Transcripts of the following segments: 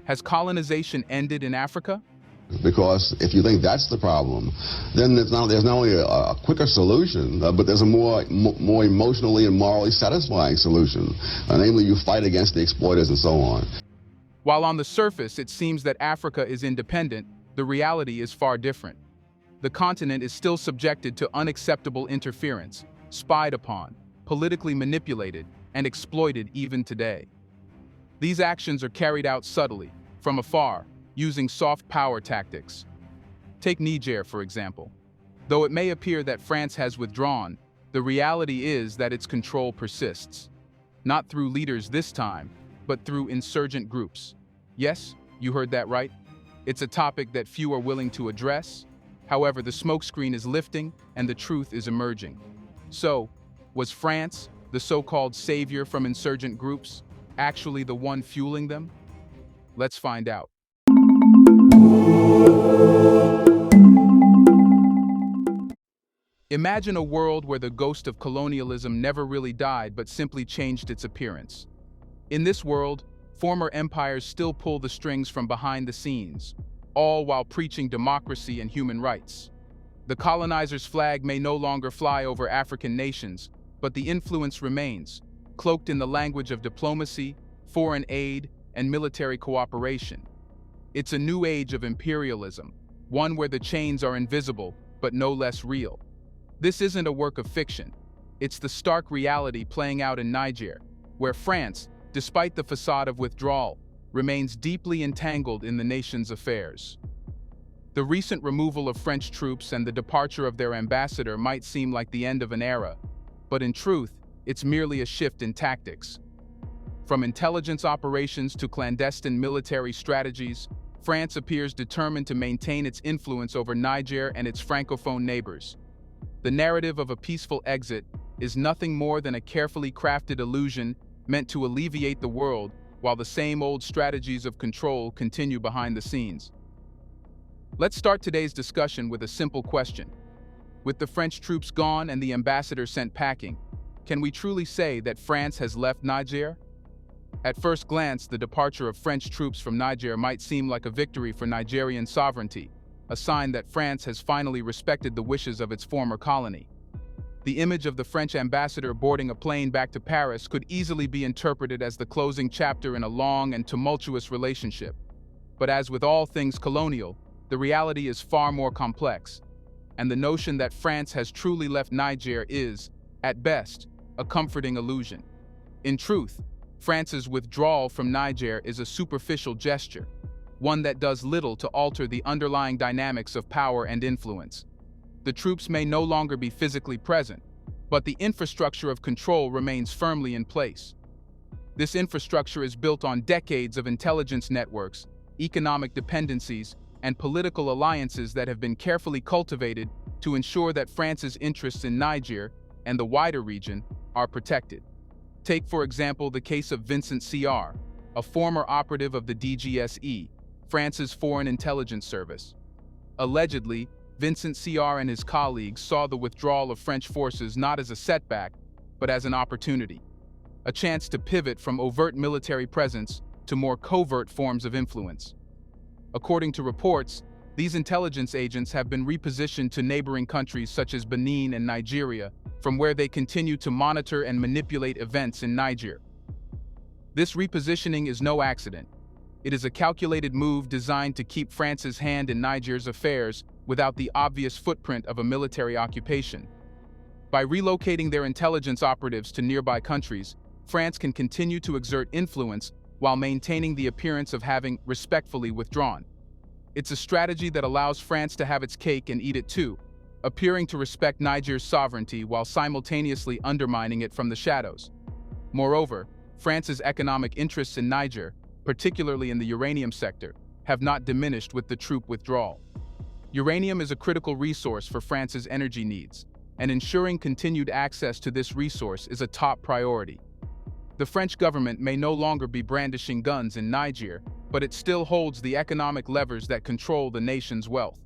Has colonization ended in Africa? Because if you think that's the problem, then there's not only a quicker solution, but there's a more emotionally and morally satisfying solution. Namely, you fight against the exploiters and so on. While on the surface it seems that Africa is independent, the reality is far different. The continent is still subjected to unacceptable interference, spied upon, politically manipulated, and exploited even today. These actions are carried out subtly, from afar, using soft power tactics. Take Niger, for example. Though it may appear that France has withdrawn, the reality is that its control persists. Not through leaders this time, but through insurgent groups. Yes, you heard that right. It's a topic that few are willing to address. However, the smokescreen is lifting and the truth is emerging. So, was France, the so-called savior from insurgent groups, actually the one fueling them? Let's find out. Imagine a world where the ghost of colonialism never really died but simply changed its appearance. In this world, former empires still pull the strings from behind the scenes, all while preaching democracy and human rights. The colonizer's flag may no longer fly over African nations, but the influence remains, cloaked in the language of diplomacy, foreign aid, and military cooperation. It's a new age of imperialism, one where the chains are invisible but no less real. This isn't a work of fiction. It's the stark reality playing out in Niger, where France, despite the facade of withdrawal, remains deeply entangled in the nation's affairs. The recent removal of French troops and the departure of their ambassador might seem like the end of an era, but in truth, it's merely a shift in tactics. From intelligence operations to clandestine military strategies, France appears determined to maintain its influence over Niger and its francophone neighbors. The narrative of a peaceful exit is nothing more than a carefully crafted illusion meant to alleviate the world while the same old strategies of control continue behind the scenes. Let's start today's discussion with a simple question. With the French troops gone and the ambassador sent packing, can we truly say that France has left Niger? At first glance, the departure of French troops from Niger might seem like a victory for Nigerian sovereignty, a sign that France has finally respected the wishes of its former colony. The image of the French ambassador boarding a plane back to Paris could easily be interpreted as the closing chapter in a long and tumultuous relationship. But as with all things colonial, the reality is far more complex, and the notion that France has truly left Niger is, at best, a comforting illusion. In truth, France's withdrawal from Niger is a superficial gesture, one that does little to alter the underlying dynamics of power and influence. The troops may no longer be physically present, but the infrastructure of control remains firmly in place. This infrastructure is built on decades of intelligence networks, economic dependencies, and political alliances that have been carefully cultivated to ensure that France's interests in Niger and the wider region are protected. Take, for example, the case of Vincent CR, a former operative of the DGSE, France's Foreign Intelligence Service. Allegedly, Vincent CR and his colleagues saw the withdrawal of French forces not as a setback, but as an opportunity, a chance to pivot from overt military presence to more covert forms of influence. According to reports, these intelligence agents have been repositioned to neighboring countries such as Benin and Nigeria, from where they continue to monitor and manipulate events in Niger. This repositioning is no accident. It is a calculated move designed to keep France's hand in Niger's affairs without the obvious footprint of a military occupation. By relocating their intelligence operatives to nearby countries, France can continue to exert influence while maintaining the appearance of having respectfully withdrawn. It's a strategy that allows France to have its cake and eat it too, appearing to respect Niger's sovereignty while simultaneously undermining it from the shadows. Moreover, France's economic interests in Niger, particularly in the uranium sector, have not diminished with the troop withdrawal. Uranium is a critical resource for France's energy needs, and ensuring continued access to this resource is a top priority. The French government may no longer be brandishing guns in Niger, but it still holds the economic levers that control the nation's wealth.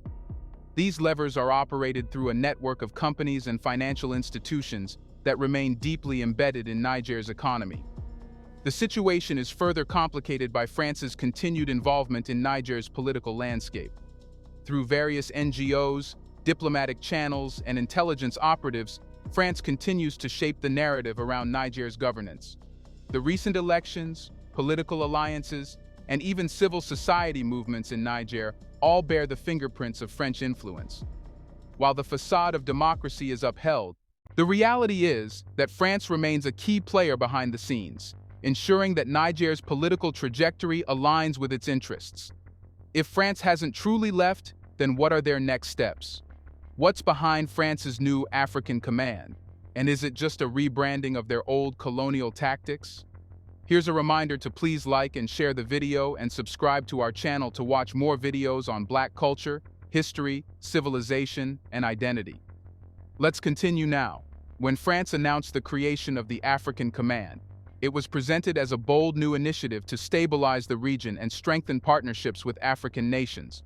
These levers are operated through a network of companies and financial institutions that remain deeply embedded in Niger's economy. The situation is further complicated by France's continued involvement in Niger's political landscape. Through various NGOs, diplomatic channels, and intelligence operatives, France continues to shape the narrative around Niger's governance. The recent elections, political alliances, and even civil society movements in Niger all bear the fingerprints of French influence. While the facade of democracy is upheld, the reality is that France remains a key player behind the scenes, ensuring that Niger's political trajectory aligns with its interests. If France hasn't truly left, then what are their next steps? What's behind France's new African Command? And is it just a rebranding of their old colonial tactics? Here's a reminder to please like and share the video and subscribe to our channel to watch more videos on Black culture, history, civilization, and identity. Let's continue now. When France announced the creation of the African Command, it was presented as a bold new initiative to stabilize the region and strengthen partnerships with African nations.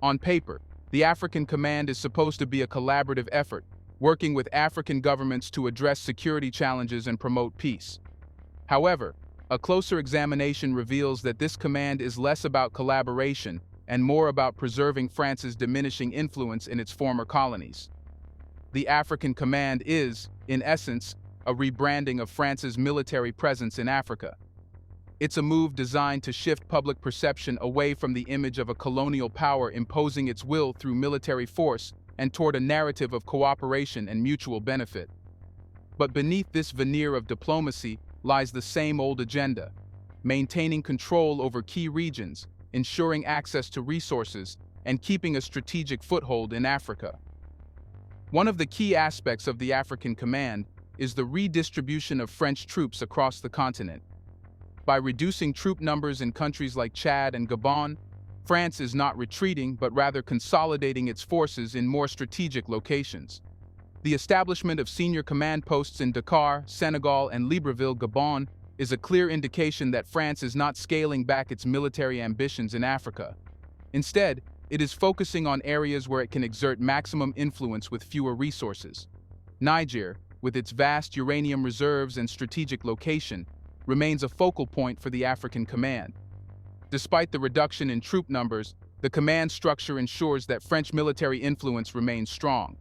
On paper, the African Command is supposed to be a collaborative effort, working with African governments to address security challenges and promote peace. However, a closer examination reveals that this command is less about collaboration and more about preserving France's diminishing influence in its former colonies. The African Command is, in essence, a rebranding of France's military presence in Africa. It's a move designed to shift public perception away from the image of a colonial power imposing its will through military force and toward a narrative of cooperation and mutual benefit. But beneath this veneer of diplomacy lies the same old agenda: maintaining control over key regions, ensuring access to resources, and keeping a strategic foothold in Africa. One of the key aspects of the African Command is the redistribution of French troops across the continent. By reducing troop numbers in countries like Chad and Gabon, France is not retreating but rather consolidating its forces in more strategic locations. The establishment of senior command posts in Dakar, Senegal, and Libreville, Gabon, is a clear indication that France is not scaling back its military ambitions in Africa. Instead, it is focusing on areas where it can exert maximum influence with fewer resources. Niger, with its vast uranium reserves and strategic location, remains a focal point for the African Command. Despite the reduction in troop numbers, the command structure ensures that French military influence remains strong.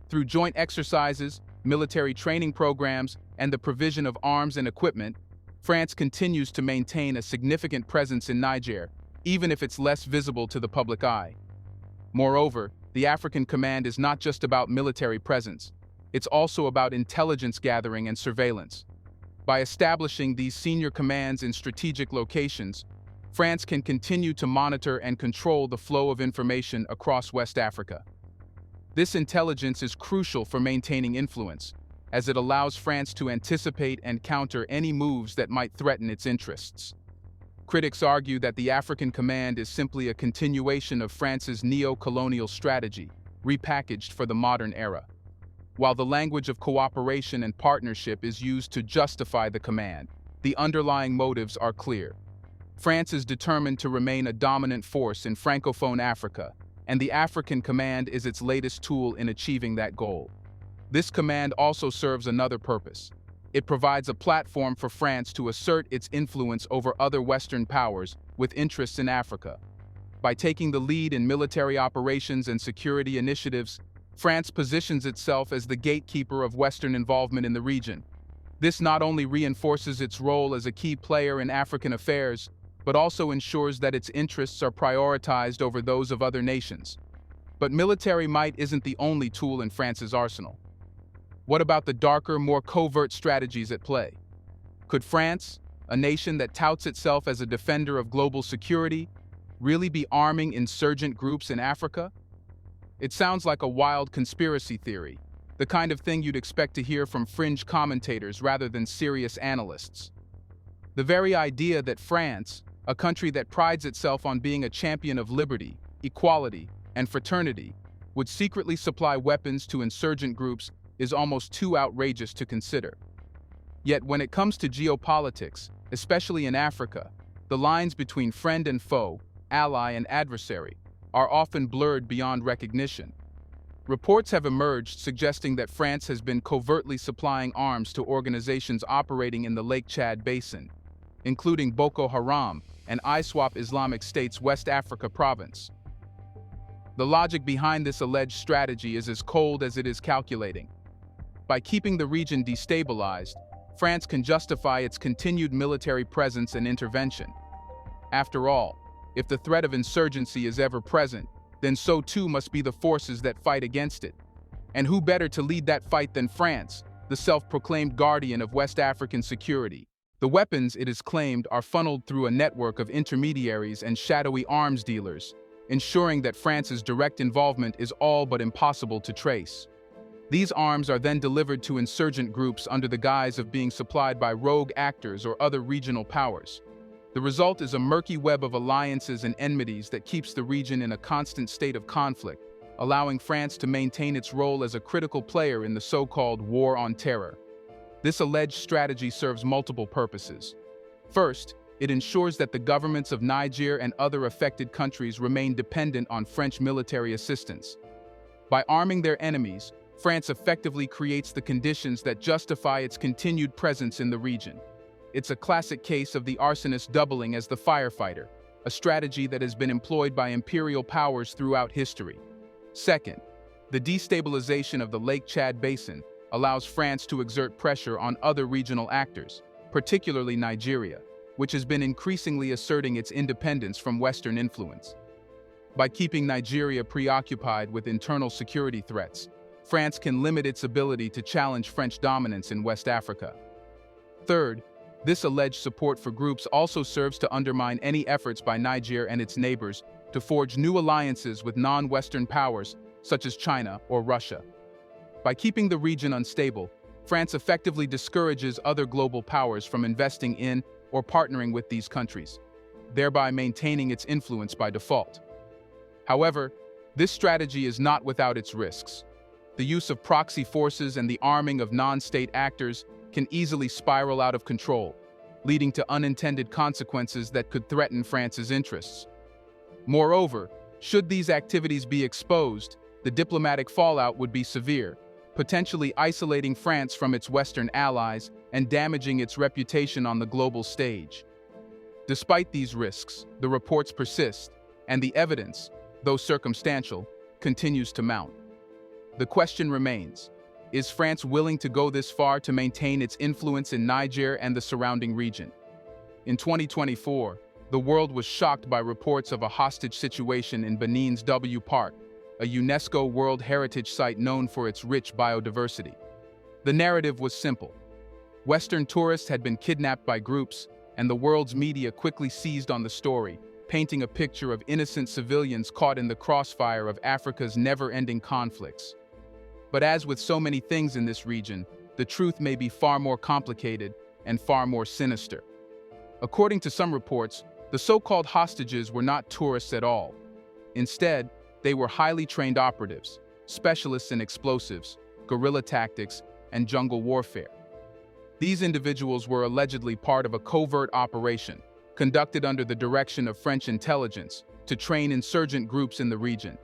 Through joint exercises, military training programs, and the provision of arms and equipment, France continues to maintain a significant presence in Niger, even if it's less visible to the public eye. Moreover, the African Command is not just about military presence, it's also about intelligence gathering and surveillance. By establishing these senior commands in strategic locations, France can continue to monitor and control the flow of information across West Africa. This intelligence is crucial for maintaining influence, as it allows France to anticipate and counter any moves that might threaten its interests. Critics argue that the African Command is simply a continuation of France's neo-colonial strategy, repackaged for the modern era. While the language of cooperation and partnership is used to justify the command, the underlying motives are clear. France is determined to remain a dominant force in Francophone Africa, and the African Command is its latest tool in achieving that goal. This command also serves another purpose. It provides a platform for France to assert its influence over other Western powers with interests in Africa. By taking the lead in military operations and security initiatives, France positions itself as the gatekeeper of Western involvement in the region. This not only reinforces its role as a key player in African affairs, but also ensures that its interests are prioritized over those of other nations. But military might isn't the only tool in France's arsenal. What about the darker, more covert strategies at play? Could France, a nation that touts itself as a defender of global security, really be arming insurgent groups in Africa? It sounds like a wild conspiracy theory, the kind of thing you'd expect to hear from fringe commentators rather than serious analysts. The very idea that France, a country that prides itself on being a champion of liberty, equality, and fraternity, would secretly supply weapons to insurgent groups is almost too outrageous to consider. Yet when it comes to geopolitics, especially in Africa, the lines between friend and foe, ally and adversary, are often blurred beyond recognition. Reports have emerged suggesting that France has been covertly supplying arms to organizations operating in the Lake Chad basin, including Boko Haram and ISWAP Islamic State's West Africa province. The logic behind this alleged strategy is as cold as it is calculating. By keeping the region destabilized, France can justify its continued military presence and intervention. After all, if the threat of insurgency is ever present, then so too must be the forces that fight against it. And who better to lead that fight than France, the self-proclaimed guardian of West African security? The weapons, it is claimed, are funneled through a network of intermediaries and shadowy arms dealers, ensuring that France's direct involvement is all but impossible to trace. These arms are then delivered to insurgent groups under the guise of being supplied by rogue actors or other regional powers. The result is a murky web of alliances and enmities that keeps the region in a constant state of conflict, allowing France to maintain its role as a critical player in the so-called War on Terror. This alleged strategy serves multiple purposes. First, it ensures that the governments of Niger and other affected countries remain dependent on French military assistance. By arming their enemies, France effectively creates the conditions that justify its continued presence in the region. It's a classic case of the arsonist doubling as the firefighter, a strategy that has been employed by imperial powers throughout history. Second, the destabilization of the Lake Chad Basin allows France to exert pressure on other regional actors, particularly Nigeria, which has been increasingly asserting its independence from Western influence. By keeping Nigeria preoccupied with internal security threats, France can limit its ability to challenge French dominance in West Africa. Third, this alleged support for groups also serves to undermine any efforts by Niger and its neighbors to forge new alliances with non-Western powers such as China or Russia. By keeping the region unstable, France effectively discourages other global powers from investing in or partnering with these countries, thereby maintaining its influence by default. However, this strategy is not without its risks. The use of proxy forces and the arming of non-state actors can easily spiral out of control, leading to unintended consequences that could threaten France's interests. Moreover, should these activities be exposed, the diplomatic fallout would be severe, potentially isolating France from its Western allies and damaging its reputation on the global stage. Despite these risks, the reports persist, and the evidence, though circumstantial, continues to mount. The question remains, is France willing to go this far to maintain its influence in Niger and the surrounding region? In 2024, the world was shocked by reports of a hostage situation in Benin's W Park, a UNESCO World Heritage Site known for its rich biodiversity. The narrative was simple. Western tourists had been kidnapped by groups, and the world's media quickly seized on the story, painting a picture of innocent civilians caught in the crossfire of Africa's never-ending conflicts. But as with so many things in this region, the truth may be far more complicated and far more sinister. According to some reports, the so-called hostages were not tourists at all. Instead, they were highly trained operatives, specialists in explosives, guerrilla tactics, and jungle warfare. These individuals were allegedly part of a covert operation, conducted under the direction of French intelligence, to train insurgent groups in the region.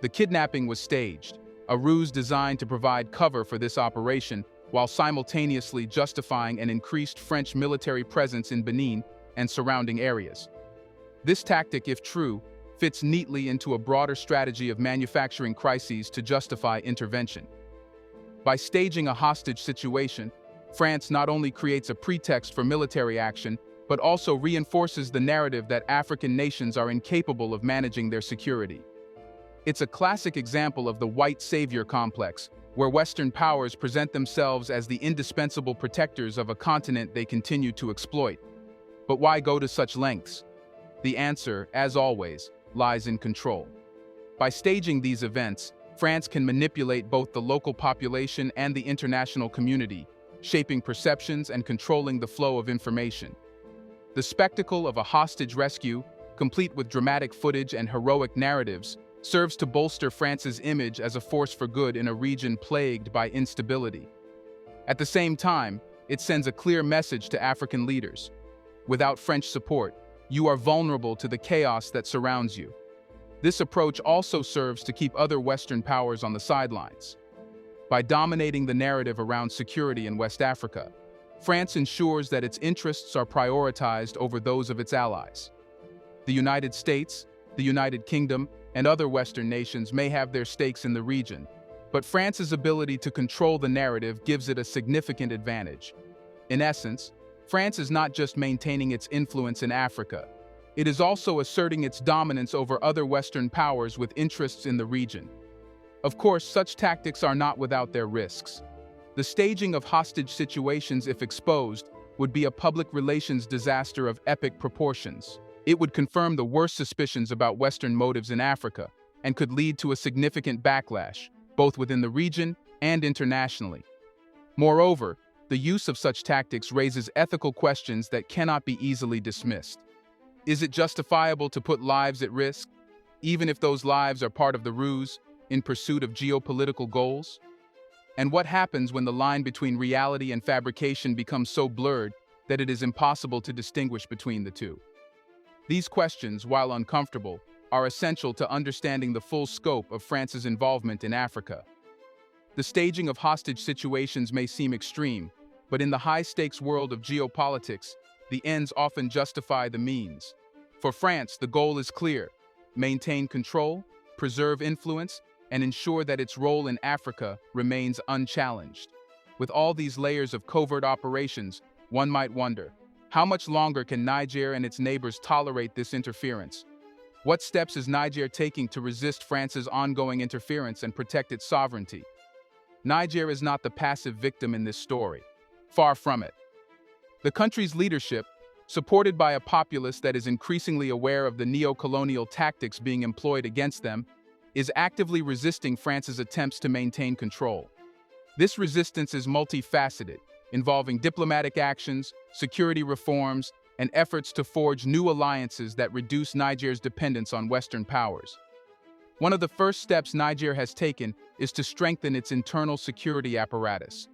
The kidnapping was staged, a ruse designed to provide cover for this operation while simultaneously justifying an increased French military presence in Benin and surrounding areas. This tactic, if true, fits neatly into a broader strategy of manufacturing crises to justify intervention. By staging a hostage situation, France not only creates a pretext for military action, but also reinforces the narrative that African nations are incapable of managing their security. It's a classic example of the white savior complex, where Western powers present themselves as the indispensable protectors of a continent they continue to exploit. But why go to such lengths? The answer, as always, lies in control. By staging these events, France can manipulate both the local population and the international community, shaping perceptions and controlling the flow of information. The spectacle of a hostage rescue, complete with dramatic footage and heroic narratives, serves to bolster France's image as a force for good in a region plagued by instability. At the same time, it sends a clear message to African leaders. Without French support, you are vulnerable to the chaos that surrounds you. This approach also serves to keep other Western powers on the sidelines. By dominating the narrative around security in West Africa, France ensures that its interests are prioritized over those of its allies. The United States, the United Kingdom, and other Western nations may have their stakes in the region, but France's ability to control the narrative gives it a significant advantage. In essence, France is not just maintaining its influence in Africa, it is also asserting its dominance over other Western powers with interests in the region. Of course, such tactics are not without their risks. The staging of hostage situations, if exposed, would be a public relations disaster of epic proportions. It would confirm the worst suspicions about Western motives in Africa and could lead to a significant backlash, both within the region and internationally. Moreover, the use of such tactics raises ethical questions that cannot be easily dismissed. Is it justifiable to put lives at risk, even if those lives are part of the ruse, in pursuit of geopolitical goals? And what happens when the line between reality and fabrication becomes so blurred that it is impossible to distinguish between the two? These questions, while uncomfortable, are essential to understanding the full scope of France's involvement in Africa. The staging of hostage situations may seem extreme, but in the high-stakes world of geopolitics, the ends often justify the means. For France, the goal is clear: maintain control, preserve influence, and ensure that its role in Africa remains unchallenged. With all these layers of covert operations, one might wonder, how much longer can Niger and its neighbors tolerate this interference? What steps is Niger taking to resist France's ongoing interference and protect its sovereignty? Niger is not the passive victim in this story. Far from it. The country's leadership, supported by a populace that is increasingly aware of the neo-colonial tactics being employed against them, is actively resisting France's attempts to maintain control. This resistance is multifaceted, involving diplomatic actions, security reforms, and efforts to forge new alliances that reduce Niger's dependence on Western powers. One of the first steps Niger has taken is to strengthen its internal security apparatus.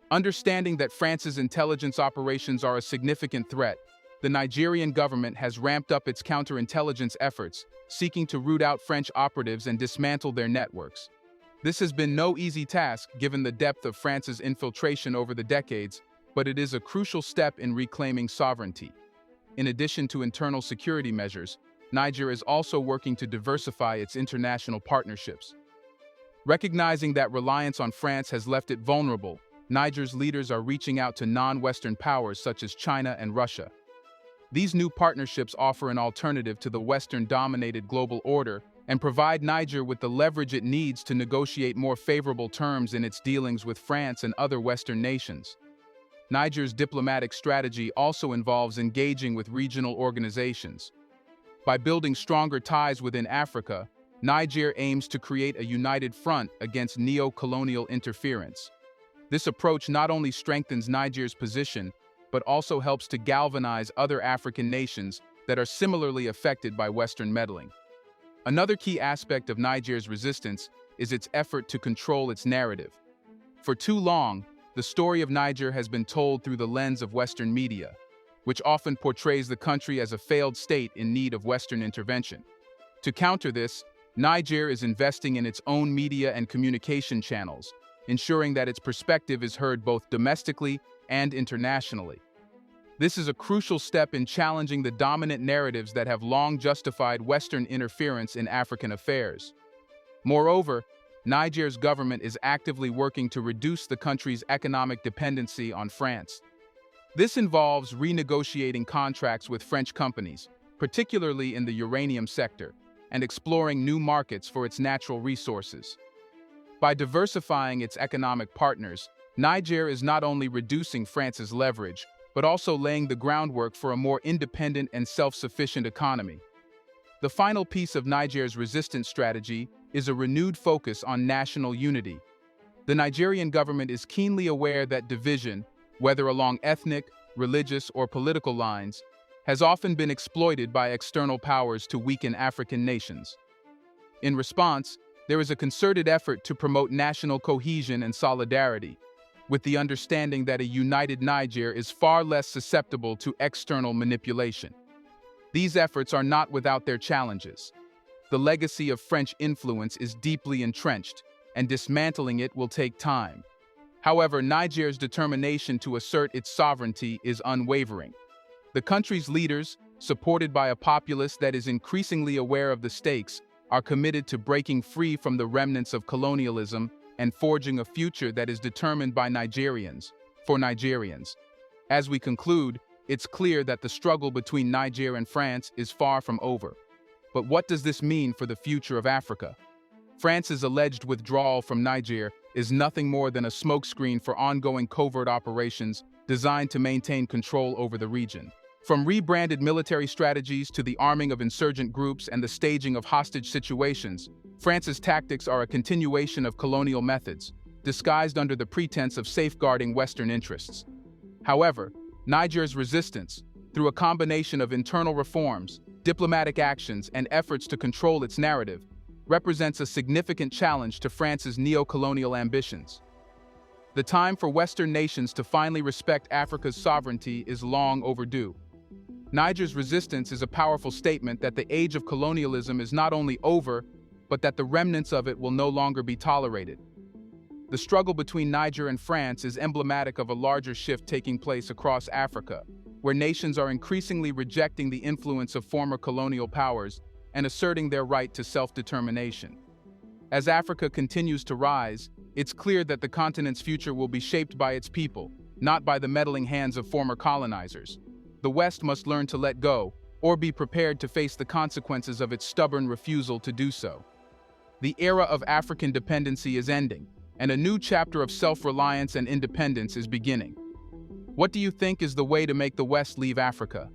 Understanding that France's intelligence operations are a significant threat, the Nigerian government has ramped up its counterintelligence efforts, seeking to root out French operatives and dismantle their networks. This has been no easy task given the depth of France's infiltration over the decades, but it is a crucial step in reclaiming sovereignty. In addition to internal security measures, Niger is also working to diversify its international partnerships. Recognizing that reliance on France has left it vulnerable, Niger's leaders are reaching out to non-Western powers such as China and Russia. These new partnerships offer an alternative to the Western-dominated global order and provide Niger with the leverage it needs to negotiate more favorable terms in its dealings with France and other Western nations. Niger's diplomatic strategy also involves engaging with regional organizations. By building stronger ties within Africa, Niger aims to create a united front against neo-colonial interference. This approach not only strengthens Niger's position, but also helps to galvanize other African nations that are similarly affected by Western meddling. Another key aspect of Niger's resistance is its effort to control its narrative. For too long, the story of Niger has been told through the lens of Western media, which often portrays the country as a failed state in need of Western intervention. To counter this, Niger is investing in its own media and communication channels, ensuring that its perspective is heard both domestically and internationally. This is a crucial step in challenging the dominant narratives that have long justified Western interference in African affairs. Moreover, Niger's government is actively working to reduce the country's economic dependency on France. This involves renegotiating contracts with French companies, particularly in the uranium sector, and exploring new markets for its natural resources. By diversifying its economic partners, Niger is not only reducing France's leverage, but also laying the groundwork for a more independent and self-sufficient economy. The final piece of Niger's resistance strategy is a renewed focus on national unity. The Nigerian government is keenly aware that division, whether along ethnic, religious, or political lines, has often been exploited by external powers to weaken African nations. In response, there is a concerted effort to promote national cohesion and solidarity, with the understanding that a united Niger is far less susceptible to external manipulation. These efforts are not without their challenges. The legacy of French influence is deeply entrenched, and dismantling it will take time. However, Niger's determination to assert its sovereignty is unwavering. The country's leaders, supported by a populace that is increasingly aware of the stakes, are committed to breaking free from the remnants of colonialism and forging a future that is determined by Nigerians, for Nigerians. As we conclude, it's clear that the struggle between Niger and France is far from over. But what does this mean for the future of Africa? France's alleged withdrawal from Niger is nothing more than a smokescreen for ongoing covert operations designed to maintain control over the region. From rebranded military strategies to the arming of insurgent groups and the staging of hostage situations, France's tactics are a continuation of colonial methods, disguised under the pretense of safeguarding Western interests. However, Niger's resistance, through a combination of internal reforms, diplomatic actions, and efforts to control its narrative, represents a significant challenge to France's neo-colonial ambitions. The time for Western nations to finally respect Africa's sovereignty is long overdue. Niger's resistance is a powerful statement that the age of colonialism is not only over, but that the remnants of it will no longer be tolerated. The struggle between Niger and France is emblematic of a larger shift taking place across Africa, where nations are increasingly rejecting the influence of former colonial powers and asserting their right to self-determination. As Africa continues to rise, it's clear that the continent's future will be shaped by its people, not by the meddling hands of former colonizers. The West must learn to let go, or be prepared to face the consequences of its stubborn refusal to do so. The era of African dependency is ending, and a new chapter of self-reliance and independence is beginning. What do you think is the way to make the West leave Africa?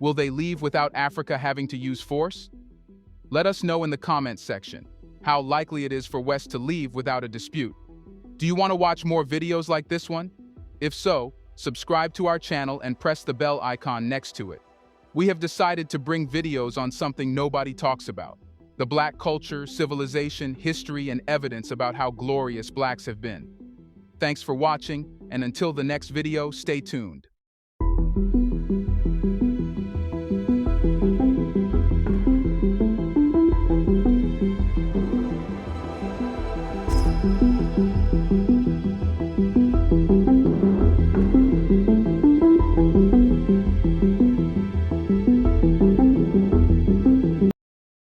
Will they leave without Africa having to use force? Let us know in the comments section how likely it is for West to leave without a dispute. Do you want to watch more videos like this one? If so, subscribe to our channel and press the bell icon next to it. We have decided to bring videos on something nobody talks about: the Black culture, civilization, history, and evidence about how glorious Blacks have been. Thanks for watching, and until the next video, stay tuned.